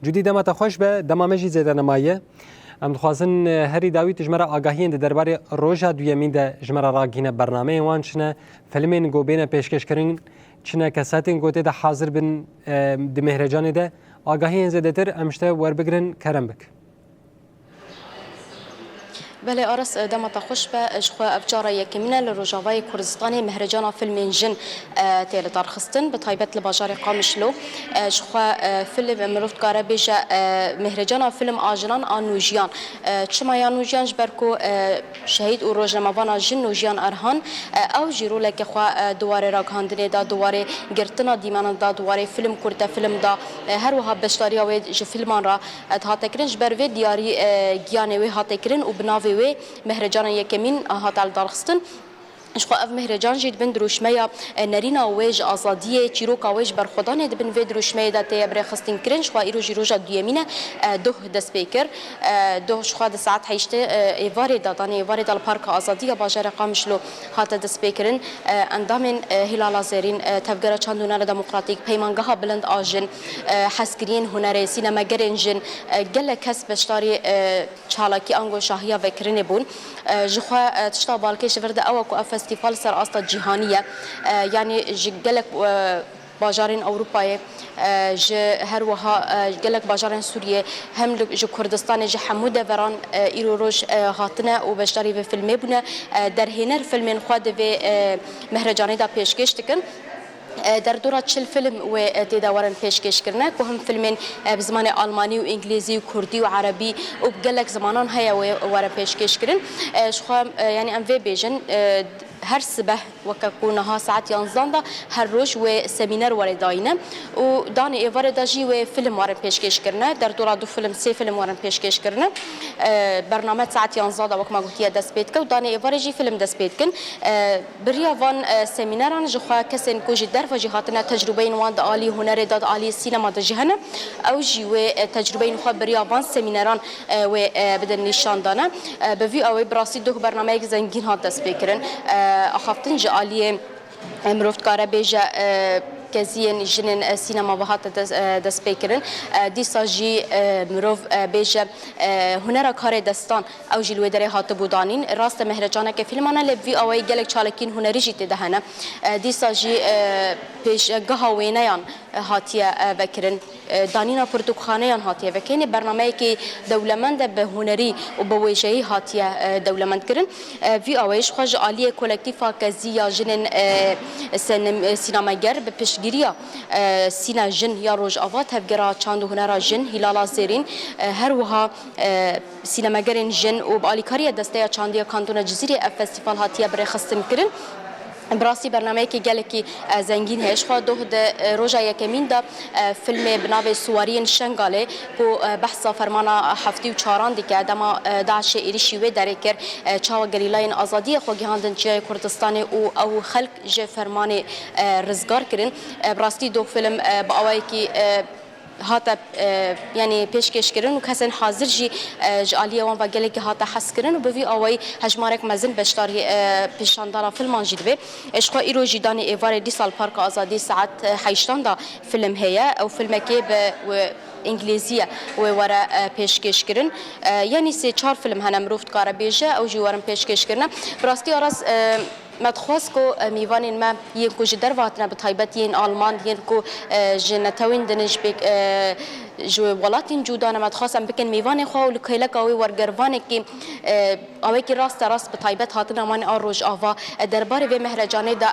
جودی دما خوش به دما مجی زیده نمایه ام دخوازن هری داوی تجمره آگاهی اند درباره روژا دویمین ده جمره راگینه برنامه وان چنه فیلمین گوبینه پیشکش کرین چنه کساتین گوته ده حاضر بن ده مهرجان ده آگاهی اند زیده تر امشته ور بگرن کرم بک. بله آرس دمت خوش به اجخوا افجار یکمینه لروجاوای کردستان مهرجان فیلم جن تیل درخستن به تایبت لباجار قامشلو اجخوا فیلم مروفت کاره بیجا مهرجان فیلم آجنان آنوجیان چما یانوجیان جبرکو شهید و روزنامه‌وان جن نوجیان ارهان او جیرو لکه خوا دواره راگهاندنی دا دواره گرتنا دیمان دا دواره فیلم کرده فیلم دا هر وها بشتاری و فیلمان را هاتکرین جبر و دیاری گیانه و هاتکرین و بناوی و مهرجان یکمین هاتال دارخستن اشخوا اف مهرجان جید بن دروشمه نرینا ویج آزادی چیروکا ویج برخودان دبن و دروشمه دا تیبر خستین کرن شخوا ایرو جیروجا دویمینه دو دست بیکر دو شخوا د ساعت حیشته ایواری دادان ایواری دال پارک آزادی باجر قامشلو هات دست بیکرن اندامن هلال زرین تفگر چندونال دموکراتیک پیمانگاه بلند آجن حسکرین هنر سینما گرنجن گل کس بشتاری چالاکی انگو شاهیا وکرین بون جخوا تشتا بالکش ورده او کو فستیوال سر آستا جهانیه یعنی جلک باجارین اروپای ج هر وها جلک باجارین سوریه هم ج کردستان ج حمود وران ایرو روش هاتنه و بشتاری و فیلم بونه در هنر فیلم خود و مهرجانی دا پیشکش دکن در دورات چل فیلم و تداورن پیشکش کرنه که هم فیلمین بزمان آلمانی و انگلیزی و کردی و عربی و بگلک زمانان هیا و ور پیشکش کرن شخوام یعنی ام وی بیجن هر صبح وككونها ساعات ينزاندا هر روز و سمينار ورداينه و داني ايوار داجي و فيلم وارن پیشکش کرنه در دورا دو فيلم سه فيلم وارن پیشکش کرنه برنامه ساعت ينزاندا وك ما قلت دست بيت و داني ايوار جي فيلم دست بيت كن بريا وان سميناران جخوا كسن كوجي در وجهاتنا تجربه وان عالي هنر داد عالي سينما دجهنه او جي و تجربه خو بريا وان سميناران و بدن نشان دانه بفي او براسي دو برنامه زنگين هات دست بكرن اخافتن جاليه مروفت کاره بیجا کزین جنن سینما وهات دست بکرن دیسا جی مروف بیجا هنر کار دستان او جلوه داره هات بودانین راست مهرجانه که فیلمانه لبوی اوی گلک چالکین هنری جیت دهنه دیسا جی پیش گهاوینیان هاتیه وکرن دانینا پرتوخانه هاتیه وکینی برنامه که دولمند به هنری و به ویژه‌ای هاتیه دولمند کرن وی اویش خوش عالی کلکتیفا کزیا جنن سینماگر به پیشگیری سینا جن یا روز آوات هفگرا چاند هنر جن هلال زرین هر وها سینماگرین جن و بالیکاری دسته چاندی کانتون جزیره فستیوال هاتیه بر خستم کرن براستی برنامه که گلکی زنگین هش خوا دو روزا یکمین دا فیلم بناو سوارین شنگاله کو بحثا فرمانا هفتی و چاران دیگه دما داعش ایریشی و درکر چاو گریلاین آزادی خو گهاندن چه کردستان او خلق ج فرمان رزگار کرن براستی دو فیلم با اوای کی هاتا يعني پیشکش کردن و کسان حاضر جی جالیه وان و گله که هاتا حس کردن و بوی آوای هجمارک مزن بشتاری پیشاندارا فیلم جدی به اشقا ایرو جدانی ایوار دی سال پارک آزادی ساعت 8 دا فیلم هيا او فیلم که به انگلیزیه و ورا پیشکش کردن یعنی سه چهار فیلم هنم روفت کار بیجه او جوارم پیشکش کردن براستی آراس مدخواست کو میوانین ما ین کو جدر واتنا بطایبت ین آلمان ین کو جنتاوین دنج بک جو ولاتین جودانه مدخواستم بکن میوان خو لکیلا کوی ورگروان کی اوی کی راست بطایبت هاتنا من آروج آوا درباره و مهرجانه دا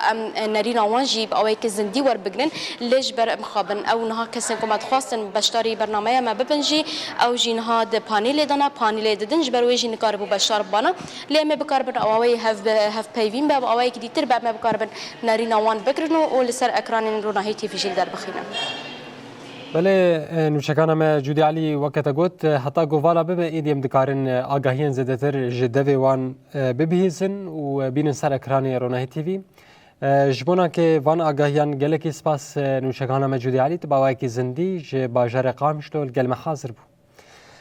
نرینا وان جیب اوی کی زندی ور بگرن لج بر مخابن او نها کسن کو مدخواستن بشتاری برنامه ما ببنجی او جینها د پانیل دنا پانیل ددنج بر وی جین کاربو بشار بانا لمه بکاربن اوی هف پیوین با اوی کی دیتر با ما بکاربن نرینا وان بگرنو او لسر اکران روناهی تی فیجل در بخینم بله نوشکان ما جودی علی وقت گوت حتی گوالا به ایدیم دکارن آگاهیان زدتر جدوی وان ببیهزن و بین سر اکران روناهی تیوی جبونا که وان آگاهیان گلکی سپاس نوشکان ما جودی علی تباوی که زندی ج باجر قامشتول گل محاضر بو